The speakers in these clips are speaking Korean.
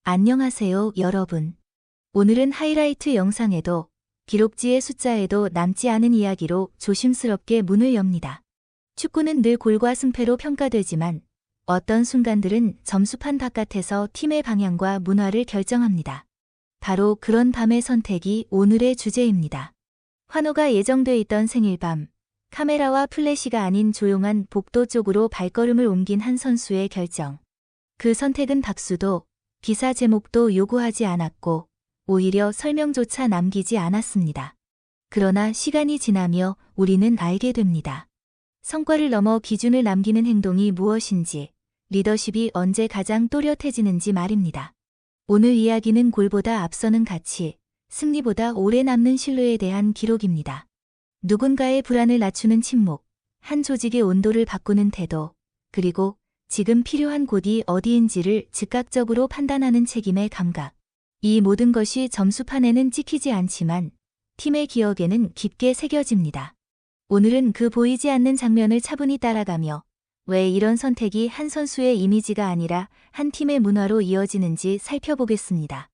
안녕하세요, 여러분. 오늘은 하이라이트 영상에도 기록지의 숫자에도 남지 않은 이야기로 조심스럽게 문을 엽니다. 축구는 늘 골과 승패로 평가되지만 어떤 순간들은 점수판 바깥에서 팀의 방향과 문화를 결정합니다. 바로 그런 밤의 선택이 오늘의 주제입니다. 환호가 예정돼 있던 생일밤, 카메라와 플래시가 아닌 조용한 복도 쪽으로 발걸음을 옮긴 한 선수의 결정. 그 선택은 박수도 기사 제목도 요구하지 않았고 오히려 설명조차 남기지 않았습니다. 그러나 시간이 지나며 우리는 알게 됩니다. 성과를 넘어 기준을 남기는 행동이 무엇인지, 리더십이 언제 가장 또렷해지는지 말입니다. 오늘 이야기는 골보다 앞서는 가치, 승리보다 오래 남는 신뢰에 대한 기록입니다. 누군가의 불안을 낮추는 침묵, 한 조직의 온도를 바꾸는 태도, 그리고 지금 필요한 곳이 어디인지를 즉각적으로 판단하는 책임의 감각. 이 모든 것이 점수판에는 찍히지 않지만 팀의 기억에는 깊게 새겨집니다. 오늘은 그 보이지 않는 장면을 차분히 따라가며 왜 이런 선택이 한 선수의 이미지가 아니라 한 팀의 문화로 이어지는지 살펴보겠습니다.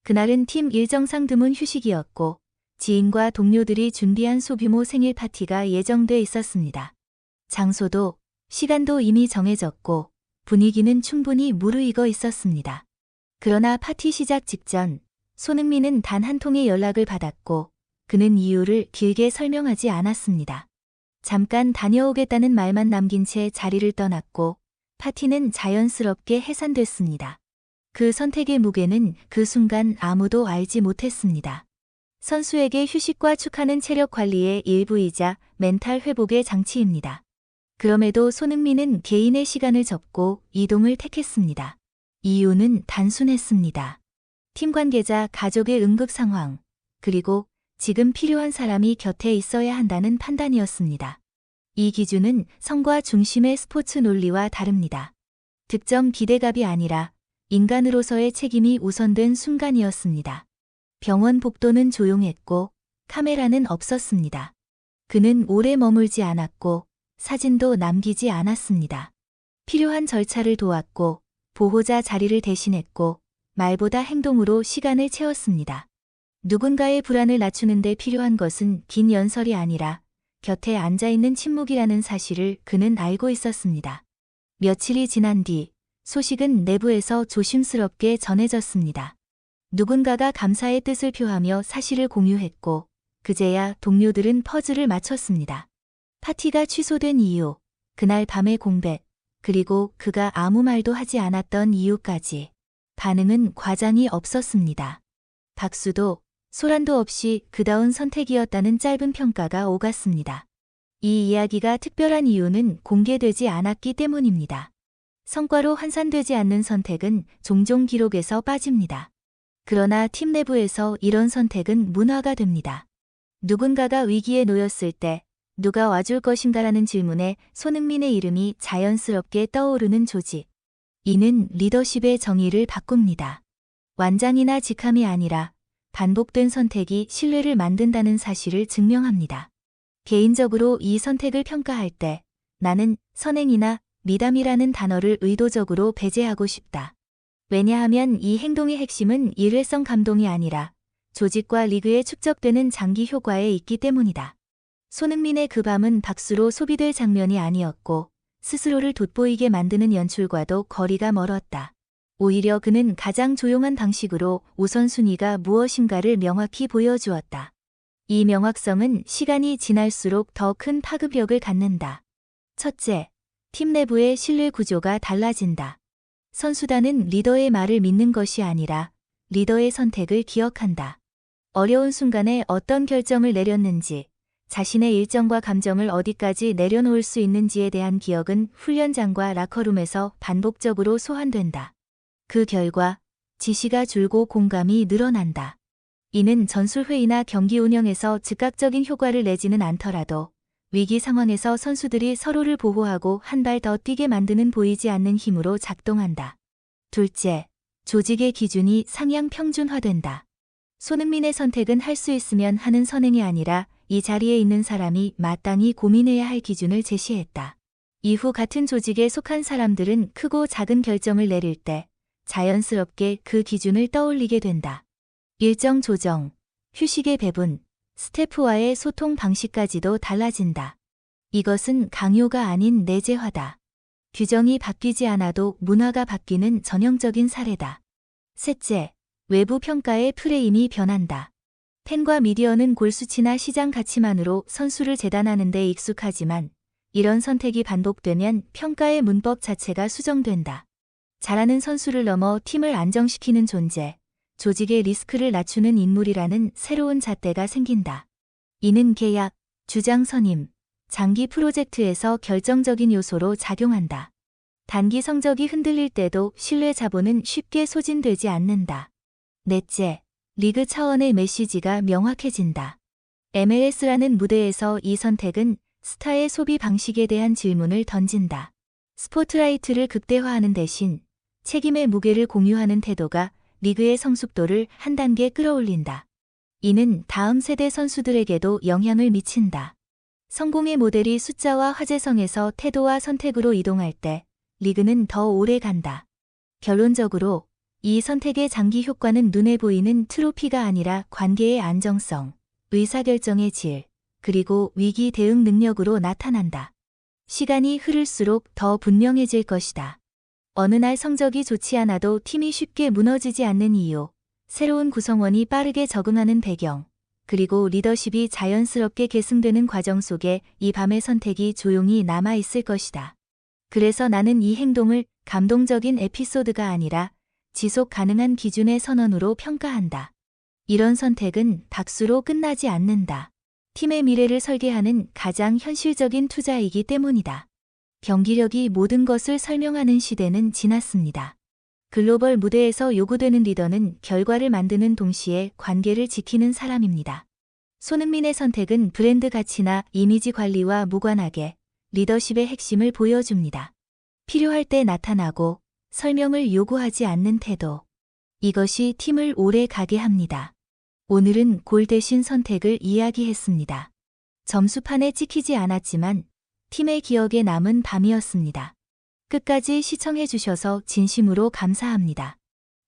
그날은 팀 일정상 드문 휴식이었고 지인과 동료들이 준비한 소규모 생일 파티가 예정돼 있었습니다. 장소도 시간도 이미 정해졌고 분위기는 충분히 무르익어 있었습니다. 그러나 파티 시작 직전 손흥민은 단 한 통의 연락을 받았고 그는 이유를 길게 설명하지 않았습니다. 잠깐 다녀오겠다는 말만 남긴 채 자리를 떠났고 파티는 자연스럽게 해산됐습니다. 그 선택의 무게는 그 순간 아무도 알지 못했습니다. 선수에게 휴식과 축하는 체력 관리의 일부이자 멘탈 회복의 장치입니다. 그럼에도 손흥민은 개인의 시간을 접고 이동을 택했습니다. 이유는 단순했습니다. 팀 관계자 가족의 응급 상황, 그리고 지금 필요한 사람이 곁에 있어야 한다는 판단이었습니다. 이 기준은 성과 중심의 스포츠 논리와 다릅니다. 득점 기대값이 아니라 인간으로서의 책임이 우선된 순간이었습니다. 병원 복도는 조용했고 카메라는 없었습니다. 그는 오래 머물지 않았고 사진도 남기지 않았습니다. 필요한 절차를 도왔고 보호자 자리를 대신했고 말보다 행동으로 시간을 채웠습니다. 누군가의 불안을 낮추는 데 필요한 것은 긴 연설이 아니라 곁에 앉아있는 침묵이라는 사실을 그는 알고 있었습니다. 며칠이 지난 뒤 소식은 내부에서 조심스럽게 전해졌습니다. 누군가가 감사의 뜻을 표하며 사실을 공유했고 그제야 동료들은 퍼즐을 맞췄습니다. 파티가 취소된 이유, 그날 밤의 공백, 그리고 그가 아무 말도 하지 않았던 이유까지. 반응은 과장이 없었습니다. 박수도 소란도 없이 그다운 선택이었다는 짧은 평가가 오갔습니다. 이 이야기가 특별한 이유는 공개되지 않았기 때문입니다. 성과로 환산되지 않는 선택은 종종 기록에서 빠집니다. 그러나 팀 내부에서 이런 선택은 문화가 됩니다. 누군가가 위기에 놓였을 때 누가 와줄 것인가라는 질문에 손흥민의 이름이 자연스럽게 떠오르는 조직. 이는 리더십의 정의를 바꿉니다. 완장이나 직함이 아니라 반복된 선택이 신뢰를 만든다는 사실을 증명합니다. 개인적으로 이 선택을 평가할 때 나는 선행이나 미담이라는 단어를 의도적으로 배제하고 싶다. 왜냐하면 이 행동의 핵심은 일회성 감동이 아니라 조직과 리그에 축적되는 장기 효과에 있기 때문이다. 손흥민의 그 밤은 박수로 소비될 장면이 아니었고 스스로를 돋보이게 만드는 연출과도 거리가 멀었다. 오히려 그는 가장 조용한 방식으로 우선순위가 무엇인가를 명확히 보여주었다. 이 명확성은 시간이 지날수록 더 큰 파급력을 갖는다. 첫째, 팀 내부의 신뢰 구조가 달라진다. 선수단은 리더의 말을 믿는 것이 아니라 리더의 선택을 기억한다. 어려운 순간에 어떤 결정을 내렸는지, 자신의 일정과 감정을 어디까지 내려놓을 수 있는지에 대한 기억은 훈련장과 라커룸에서 반복적으로 소환된다. 그 결과 지시가 줄고 공감이 늘어난다. 이는 전술회의나 경기 운영에서 즉각적인 효과를 내지는 않더라도 위기 상황에서 선수들이 서로를 보호하고 한 발 더 뛰게 만드는 보이지 않는 힘으로 작동한다. 둘째, 조직의 기준이 상향 평준화된다. 손흥민의 선택은 할 수 있으면 하는 선행이 아니라 이 자리에 있는 사람이 마땅히 고민해야 할 기준을 제시했다. 이후 같은 조직에 속한 사람들은 크고 작은 결정을 내릴 때 자연스럽게 그 기준을 떠올리게 된다. 일정 조정, 휴식의 배분, 스태프와의 소통 방식까지도 달라진다. 이것은 강요가 아닌 내재화다. 규정이 바뀌지 않아도 문화가 바뀌는 전형적인 사례다. 셋째, 외부 평가의 프레임이 변한다. 팬과 미디어는 골수치나 시장 가치만으로 선수를 재단하는 데 익숙하지만 이런 선택이 반복되면 평가의 문법 자체가 수정된다. 잘하는 선수를 넘어 팀을 안정시키는 존재, 조직의 리스크를 낮추는 인물이라는 새로운 잣대가 생긴다. 이는 계약, 주장 선임, 장기 프로젝트에서 결정적인 요소로 작용한다. 단기 성적이 흔들릴 때도 신뢰 자본은 쉽게 소진되지 않는다. 넷째, 리그 차원의 메시지가 명확해진다. MLS라는 무대에서 이 선택은 스타의 소비 방식에 대한 질문을 던진다. 스포트라이트를 극대화하는 대신 책임의 무게를 공유하는 태도가 리그의 성숙도를 한 단계 끌어올린다. 이는 다음 세대 선수들에게도 영향을 미친다. 성공의 모델이 숫자와 화제성에서 태도와 선택으로 이동할 때 리그는 더 오래 간다. 결론적으로 이 선택의 장기 효과는 눈에 보이는 트로피가 아니라 관계의 안정성, 의사결정의 질, 그리고 위기 대응 능력으로 나타난다. 시간이 흐를수록 더 분명해질 것이다. 어느 날 성적이 좋지 않아도 팀이 쉽게 무너지지 않는 이유, 새로운 구성원이 빠르게 적응하는 배경, 그리고 리더십이 자연스럽게 계승되는 과정 속에 이 밤의 선택이 조용히 남아있을 것이다. 그래서 나는 이 행동을 감동적인 에피소드가 아니라 지속 가능한 기준의 선언으로 평가한다. 이런 선택은 박수로 끝나지 않는다. 팀의 미래를 설계하는 가장 현실적인 투자이기 때문이다. 경기력이 모든 것을 설명하는 시대는 지났습니다. 글로벌 무대에서 요구되는 리더는 결과를 만드는 동시에 관계를 지키는 사람입니다. 손흥민의 선택은 브랜드 가치나 이미지 관리와 무관하게 리더십의 핵심을 보여줍니다. 필요할 때 나타나고 설명을 요구하지 않는 태도. 이것이 팀을 오래 가게 합니다. 오늘은 골 대신 선택을 이야기했습니다. 점수판에 찍히지 않았지만 팀의 기억에 남은 밤이었습니다. 끝까지 시청해주셔서 진심으로 감사합니다.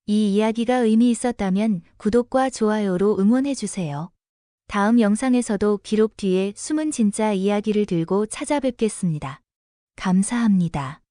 이 이야기가 의미 있었다면 구독과 좋아요로 응원해주세요. 다음 영상에서도 기록 뒤에 숨은 진짜 이야기를 들고 찾아뵙겠습니다. 감사합니다.